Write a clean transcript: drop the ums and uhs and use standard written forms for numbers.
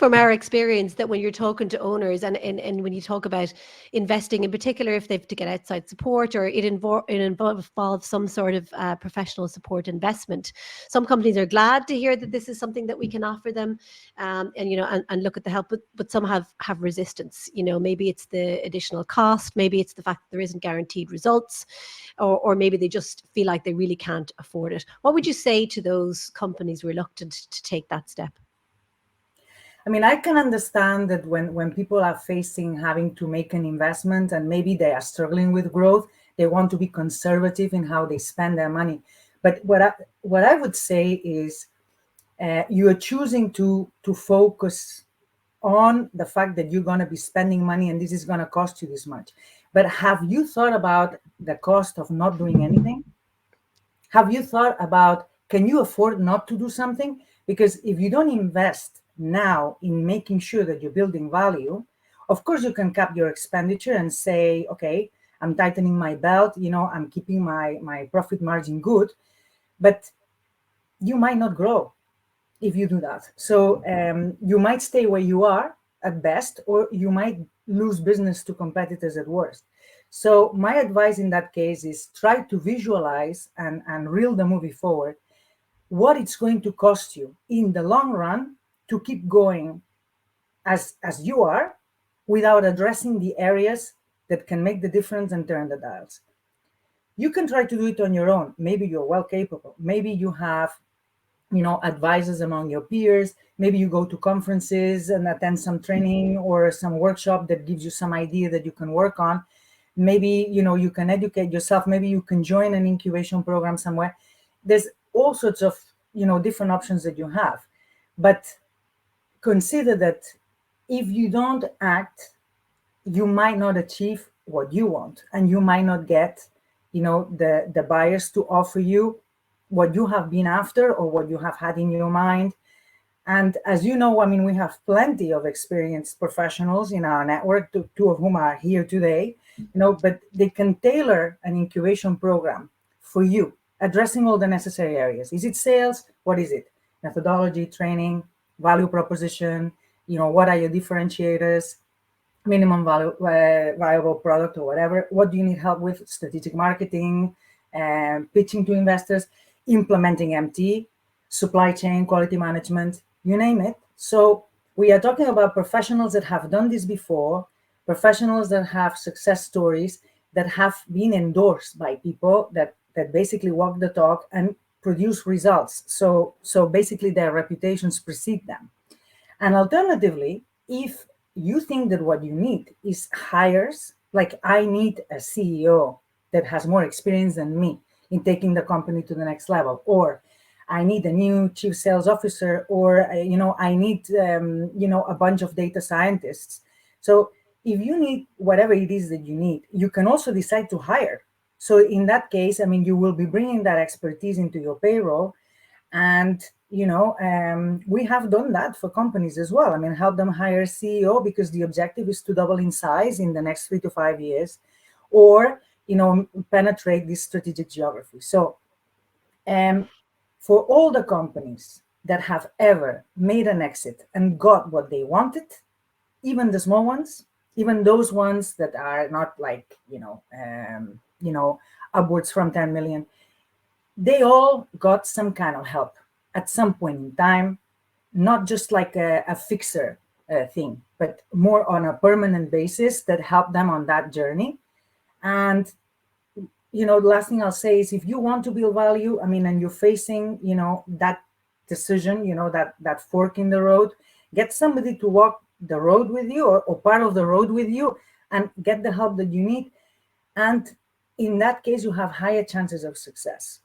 from our experience that when you're talking to owners and when you talk about investing in particular, if they have to get outside support or it involves some sort of professional support investment, some companies are glad to hear that this is something that we can offer them, and look at the help, but some have resistance. Maybe it's the additional cost, maybe it's the fact that there isn't guaranteed results, or maybe they just feel like they really can't afford it. What would you say to those companies reluctant to take that step? I mean, I can understand that when people are facing having to make an investment and maybe they are struggling with growth, they want to be conservative in how they spend their money. But what I would say is you are choosing to focus on the fact that you're going to be spending money and this is going to cost you this much. But have you thought about the cost of not doing anything? Have you thought about, can you afford not to do something? Because if you don't invest now in making sure that you're building value, of course you can cap your expenditure and say, okay, I'm tightening my belt, I'm keeping my profit margin good, but you might not grow if you do that. So you might stay where you are at best, or you might lose business to competitors at worst. So my advice in that case is try to visualize and reel the movie forward, what it's going to cost you in the long run to keep going as you are, without addressing the areas that can make the difference and turn the dials. You can try to do it on your own. Maybe you're well capable. Maybe you have advisors among your peers. Maybe you go to conferences and attend some training or some workshop that gives you some idea that you can work on. Maybe, you can educate yourself. Maybe you can join an incubation program somewhere. There's all sorts of, different options that you have. But consider that if you don't act, you might not achieve what you want, and you might not get, the buyers to offer you what you have been after or what you have had in your mind. And as you know, I mean, we have plenty of experienced professionals in our network, two of whom are here today, but they can tailor an incubation program for you, addressing all the necessary areas. Is it sales? What is it? Methodology, training, value proposition, what are your differentiators, minimum viable product or whatever. What do you need help with? Strategic marketing, pitching to investors, implementing MT, supply chain, quality management, you name it. So we are talking about professionals that have done this before, professionals that have success stories, that have been endorsed by people that basically walk the talk and produce results. So basically their reputations precede them. And alternatively, if you think that what you need is hires, like I need a CEO that has more experience than me in taking the company to the next level, or I need a new chief sales officer, or I need a bunch of data scientists. So if you need whatever it is that you need, you can also decide to hire. So in that case, I mean, you will be bringing that expertise into your payroll, and we have done that for companies as well. I mean, help them hire a CEO because the objective is to double in size in the next 3 to 5 years, or penetrate this strategic geography. So for all the companies that have ever made an exit and got what they wanted, even the small ones, even those ones that are not like upwards from 10 million, they all got some kind of help at some point in time, not just like a fixer thing, but more on a permanent basis that helped them on that journey. And the last thing I'll say is, if you want to build value, I mean, and you're facing that decision, that fork in the road, get somebody to walk the road with you, or part of the road with you, and get the help that you need. And in that case, you have higher chances of success.